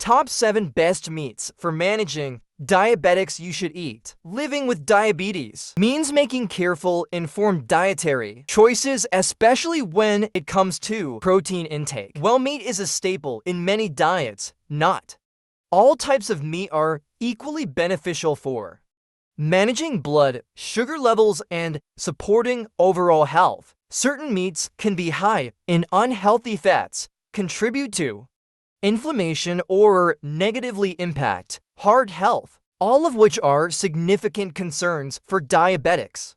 Top 7 Best Meats for Managing Diabetics You Should Eat. Living with diabetes means making careful, informed dietary choices, especially when it comes to protein intake. While meat is a staple in many diets, not all types of meat are equally beneficial for managing blood sugar levels and supporting overall health. Certain meats can be high in unhealthy fats, contribute to inflammation, or negatively impact heart health, all of which are significant concerns for diabetics.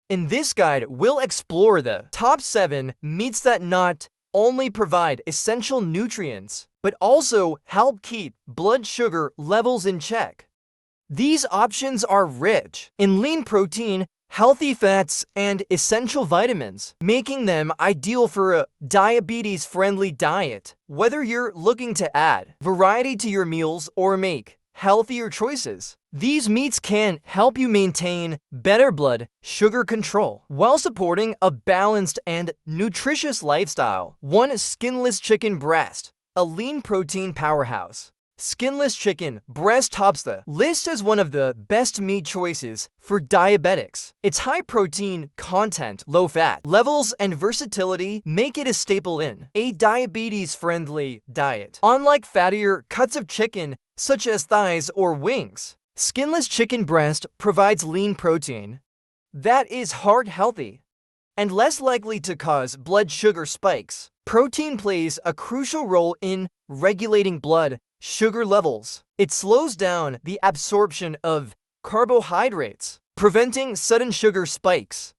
In this guide, we'll explore the top 7 meats that not only provide essential nutrients, but also help keep blood sugar levels in check. These options are rich in lean protein, healthy fats, and essential vitamins, making them ideal for a diabetes-friendly diet. Whether you're looking to add variety to your meals or make healthier choices, these meats can help you maintain better blood sugar control while supporting a balanced and nutritious lifestyle. 1. Skinless chicken breast, a lean protein powerhouse. Skinless chicken breast tops the list as one of the best meat choices for diabetics. Its high protein content, low fat levels, and versatility make it a staple in a diabetes-friendly diet. Unlike fattier cuts of chicken, such as thighs or wings, skinless chicken breast provides lean protein that is heart-healthy and less likely to cause blood sugar spikes. Protein plays a crucial role in regulating blood sugar levels. It slows down the absorption of carbohydrates, preventing sudden sugar spikes,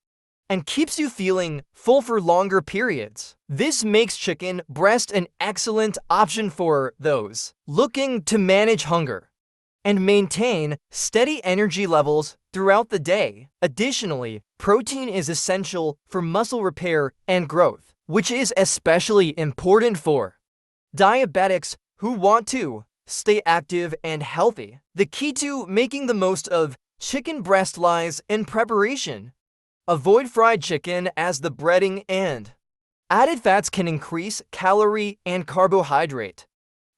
and keeps you feeling full for longer periods. This makes chicken breast an excellent option for those looking to manage hunger and maintain steady energy levels throughout the day. Additionally, protein is essential for muscle repair and growth, which is especially important for diabetics who want to stay active and healthy. The key to making the most of chicken breast lies in preparation. Avoid fried chicken, as the breading and added fats can increase calorie and carbohydrate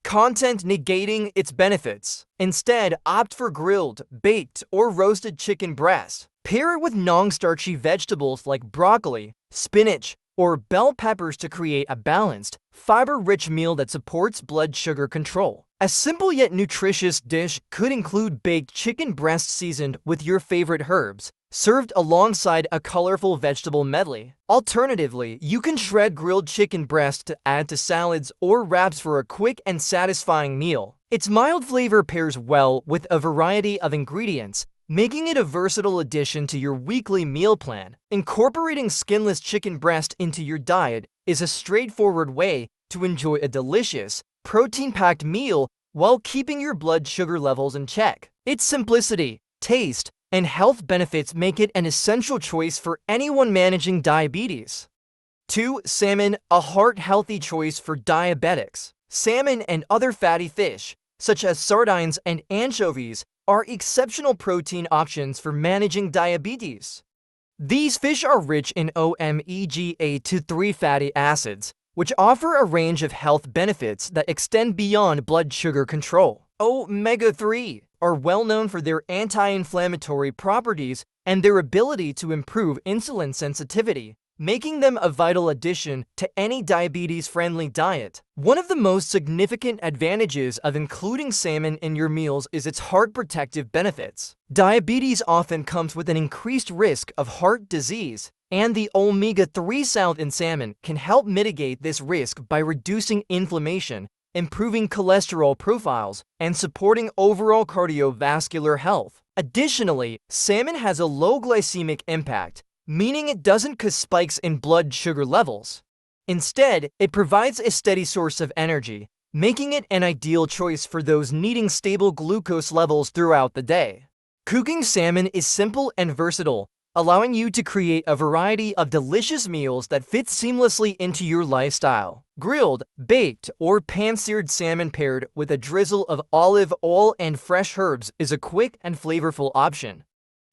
content, negating its benefits. Instead, opt for grilled, baked, or roasted chicken breast. Pair it with non-starchy vegetables like broccoli, spinach, or bell peppers to create a balanced, fiber-rich meal that supports blood sugar control. A simple yet nutritious dish could include baked chicken breast seasoned with your favorite herbs, served alongside a colorful vegetable medley. Alternatively, you can shred grilled chicken breast to add to salads or wraps for a quick and satisfying meal. Its mild flavor pairs well with a variety of ingredients, making it a versatile addition to your weekly meal plan. Incorporating skinless chicken breast into your diet is a straightforward way to enjoy a delicious, protein-packed meal while keeping your blood sugar levels in check. Its simplicity, taste, and health benefits make it an essential choice for anyone managing diabetes. 2. Salmon, a heart-healthy choice for diabetics. Salmon and other fatty fish, such as sardines and anchovies, are exceptional protein options for managing diabetes. These fish are rich in omega-3 fatty acids, which offer a range of health benefits that extend beyond blood sugar control. Omega-3 are well known for their anti-inflammatory properties and their ability to improve insulin sensitivity, making them a vital addition to any diabetes-friendly diet. One of the most significant advantages of including salmon in your meals is its heart protective benefits. Diabetes often comes with an increased risk of heart disease, and the omega-3 found in salmon can help mitigate this risk by reducing inflammation, improving cholesterol profiles, and supporting overall cardiovascular health. Additionally, salmon has a low glycemic impact, meaning it doesn't cause spikes in blood sugar levels. Instead, it provides a steady source of energy, making it an ideal choice for those needing stable glucose levels throughout the day. Cooking salmon is simple and versatile, allowing you to create a variety of delicious meals that fit seamlessly into your lifestyle. Grilled, baked, or pan-seared salmon paired with a drizzle of olive oil and fresh herbs is a quick and flavorful option.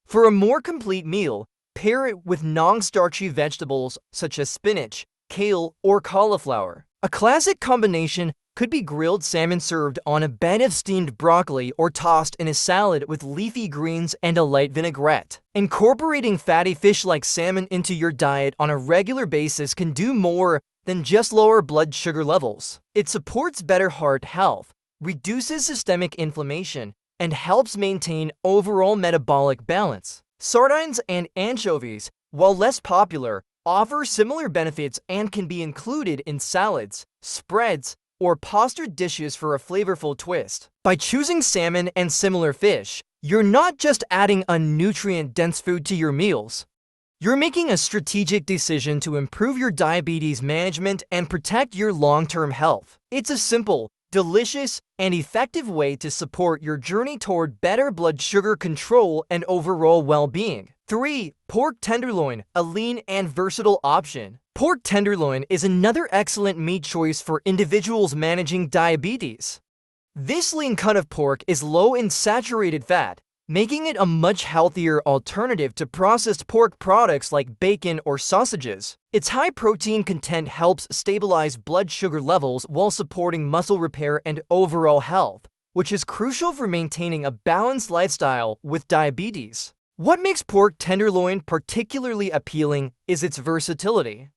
For a more complete meal, pair it with non-starchy vegetables such as spinach, kale, or cauliflower. A classic combination could be grilled salmon served on a bed of steamed broccoli or tossed in a salad with leafy greens and a light vinaigrette. Incorporating fatty fish like salmon into your diet on a regular basis can do more than just lower blood sugar levels. It supports better heart health, reduces systemic inflammation, and helps maintain overall metabolic balance. Sardines and anchovies, while less popular, offer similar benefits and can be included in salads, spreads, or pasta dishes for a flavorful twist. By choosing salmon and similar fish, you're not just adding a nutrient-dense food to your meals. You're making a strategic decision to improve your diabetes management and protect your long-term health. It's a simple, delicious, and effective way to support your journey toward better blood sugar control and overall well-being. 3. Pork tenderloin, a lean and versatile option. Pork tenderloin is another excellent meat choice for individuals managing diabetes. This lean cut of pork is low in saturated fat, making it a much healthier alternative to processed pork products like bacon or sausages. Its high protein content helps stabilize blood sugar levels while supporting muscle repair and overall health, which is crucial for maintaining a balanced lifestyle with diabetes. What makes pork tenderloin particularly appealing is its versatility.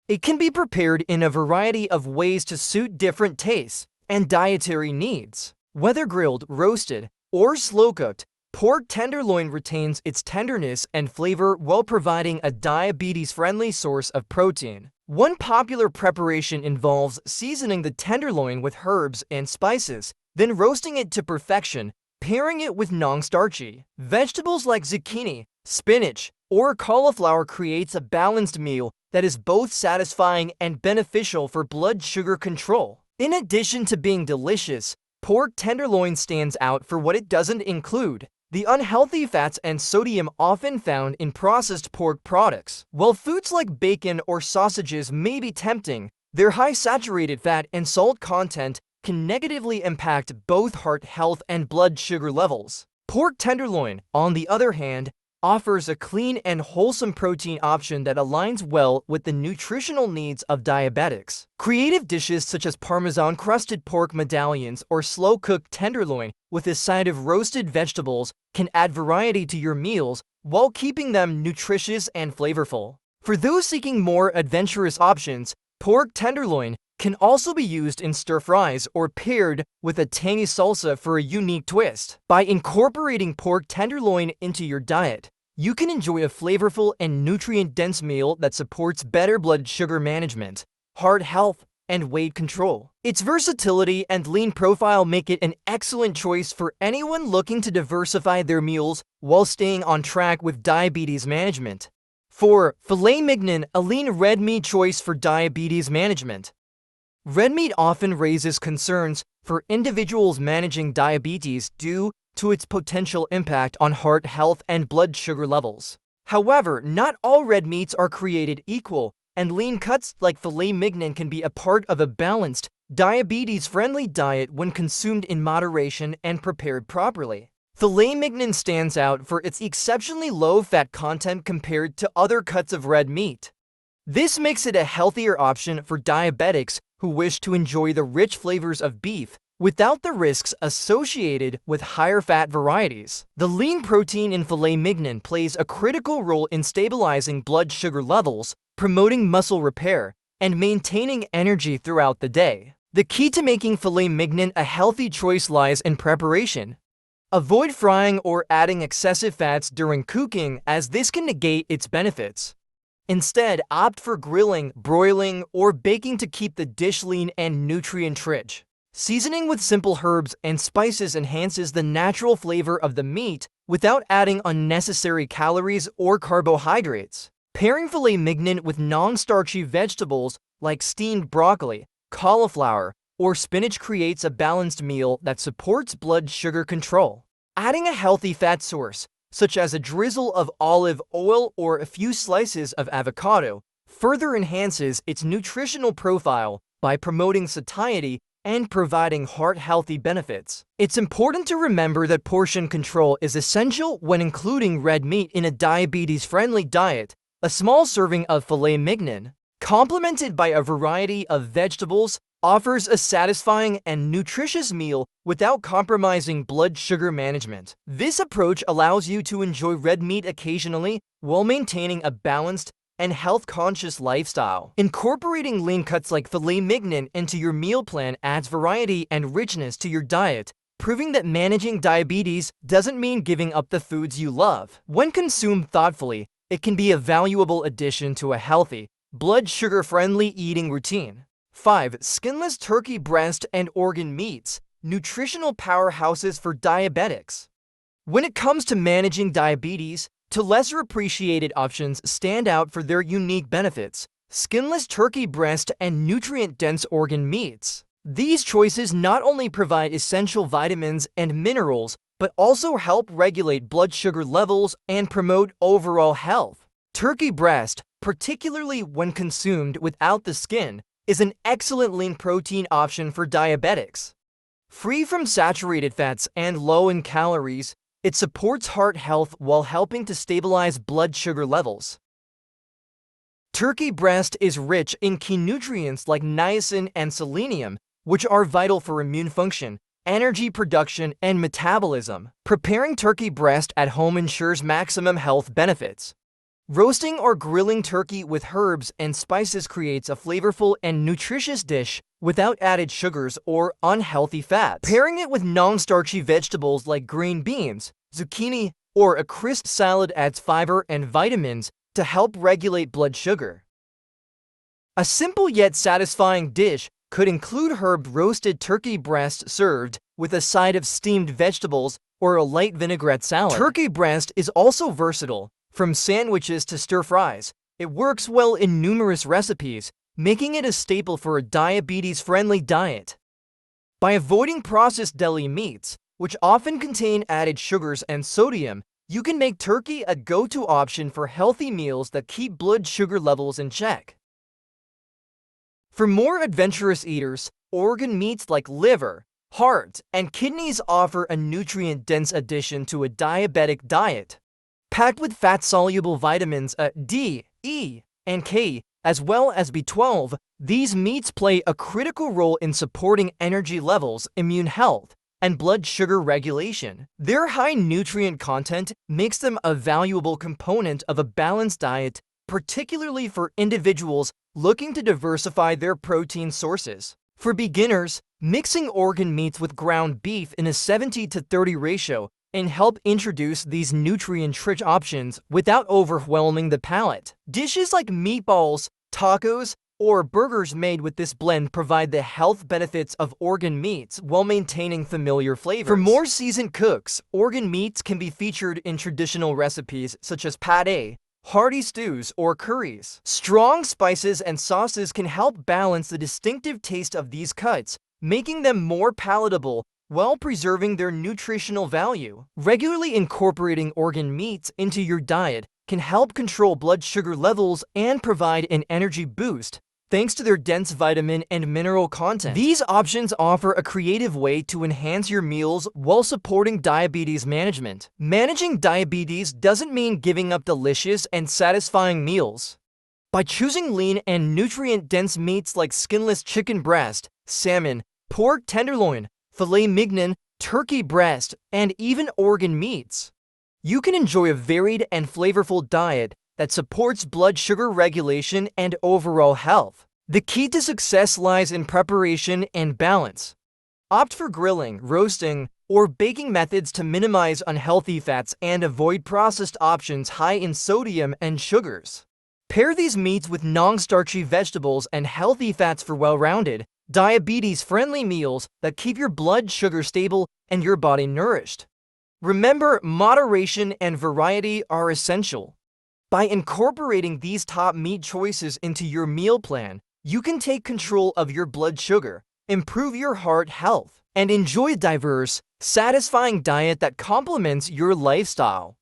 It can be prepared in a variety of ways to suit different tastes and dietary needs. Whether grilled, roasted, or slow-cooked, pork tenderloin retains its tenderness and flavor while providing a diabetes-friendly source of protein. One popular preparation involves seasoning the tenderloin with herbs and spices, then roasting it to perfection, pairing it with non-starchy vegetables like zucchini, spinach, or cauliflower creates a balanced meal that is both satisfying and beneficial for blood sugar control. In addition to being delicious, pork tenderloin stands out for what it doesn't include: the unhealthy fats and sodium often found in processed pork products. While foods like bacon or sausages may be tempting, their high saturated fat and salt content can negatively impact both heart health and blood sugar levels. Pork tenderloin, on the other hand, offers a clean and wholesome protein option that aligns well with the nutritional needs of diabetics. Creative dishes such as Parmesan-crusted pork medallions or slow-cooked tenderloin with a side of roasted vegetables can add variety to your meals while keeping them nutritious and flavorful. For those seeking more adventurous options, pork tenderloin can also be used in stir-fries or paired with a tangy salsa for a unique twist. By incorporating pork tenderloin into your diet, you can enjoy a flavorful and nutrient-dense meal that supports better blood sugar management, heart health, and weight control. Its versatility and lean profile make it an excellent choice for anyone looking to diversify their meals while staying on track with diabetes management. 4. Filet mignon, a lean red meat choice for diabetes management. Red meat often raises concerns for individuals managing diabetes due to its potential impact on heart health and blood sugar levels. However, not all red meats are created equal, and lean cuts like filet mignon can be a part of a balanced, diabetes-friendly diet when consumed in moderation and prepared properly. Filet mignon stands out for its exceptionally low fat content compared to other cuts of red meat. This makes it a healthier option for diabetics who wish to enjoy the rich flavors of beef without the risks associated with higher fat varieties. The lean protein in filet mignon plays a critical role in stabilizing blood sugar levels, promoting muscle repair, and maintaining energy throughout the day. The key to making filet mignon a healthy choice lies in preparation. Avoid frying or adding excessive fats during cooking, as this can negate its benefits. Instead, opt for grilling, broiling, or baking to keep the dish lean and nutrient-rich. Seasoning with simple herbs and spices enhances the natural flavor of the meat without adding unnecessary calories or carbohydrates. Pairing filet mignon with non-starchy vegetables like steamed broccoli, cauliflower, or spinach creates a balanced meal that supports blood sugar control. Adding a healthy fat source, such as a drizzle of olive oil or a few slices of avocado, further enhances its nutritional profile by promoting satiety and providing heart-healthy benefits. It's important to remember that portion control is essential when including red meat in a diabetes-friendly diet. A small serving of filet mignon, complemented by a variety of vegetables, offers a satisfying and nutritious meal without compromising blood sugar management. This approach allows you to enjoy red meat occasionally while maintaining a balanced and health-conscious lifestyle. Incorporating lean cuts like Filet Mignon into your meal plan adds variety and richness to your diet, proving that managing diabetes doesn't mean giving up the foods you love. When consumed thoughtfully, it can be a valuable addition to a healthy, blood sugar-friendly eating routine. 5. Skinless turkey breast and organ meats, nutritional powerhouses for diabetics. When it comes to managing diabetes, two lesser appreciated options stand out for their unique benefits: skinless turkey breast and nutrient-dense organ meats. These choices not only provide essential vitamins and minerals, but also help regulate blood sugar levels and promote overall health. Turkey breast, particularly when consumed without the skin, is an excellent lean protein option for diabetics. Free from saturated fats and low in calories, it supports heart health while helping to stabilize blood sugar levels. Turkey breast is rich in key nutrients like niacin and selenium, which are vital for immune function, energy production, and metabolism. Preparing turkey breast at home ensures maximum health benefits. Roasting or grilling turkey with herbs and spices creates a flavorful and nutritious dish without added sugars or unhealthy fats. Pairing it with non-starchy vegetables like green beans, zucchini, or a crisp salad adds fiber and vitamins to help regulate blood sugar. A simple yet satisfying dish could include herb roasted turkey breast served with a side of steamed vegetables or a light vinaigrette salad. Turkey breast is also versatile. From sandwiches to stir-fries, it works well in numerous recipes, making it a staple for a diabetes-friendly diet. By avoiding processed deli meats, which often contain added sugars and sodium, you can make turkey a go-to option for healthy meals that keep blood sugar levels in check. For more adventurous eaters, organ meats like liver, heart, and kidneys offer a nutrient-dense addition to a diabetic diet. Packed with fat-soluble vitamins D, E, and K, as well as B12, these meats play a critical role in supporting energy levels, immune health, and blood sugar regulation. Their high nutrient content makes them a valuable component of a balanced diet, particularly for individuals looking to diversify their protein sources. For beginners, mixing organ meats with ground beef in a 70-30 ratio and help introduce these nutrient-rich options without overwhelming the palate. Dishes like meatballs, tacos, or burgers made with this blend provide the health benefits of organ meats while maintaining familiar flavors. For more seasoned cooks, organ meats can be featured in traditional recipes such as pate, hearty stews, or curries. Strong spices and sauces can help balance the distinctive taste of these cuts, making them more palatable while preserving their nutritional value. Regularly incorporating organ meats into your diet can help control blood sugar levels and provide an energy boost, thanks to their dense vitamin and mineral content. These options offer a creative way to enhance your meals while supporting diabetes management. Managing diabetes doesn't mean giving up delicious and satisfying meals. By choosing lean and nutrient-dense meats like skinless chicken breast, salmon, pork tenderloin, filet mignon, turkey breast, and even organ meats, you can enjoy a varied and flavorful diet that supports blood sugar regulation and overall health. The key to success lies in preparation and balance. Opt for grilling, roasting, or baking methods to minimize unhealthy fats and avoid processed options high in sodium and sugars. Pair these meats with non-starchy vegetables and healthy fats for well-rounded, diabetes-friendly meals that keep your blood sugar stable and your body nourished. Remember, moderation and variety are essential. By incorporating these top meat choices into your meal plan, you can take control of your blood sugar, improve your heart health, and enjoy a diverse, satisfying diet that complements your lifestyle.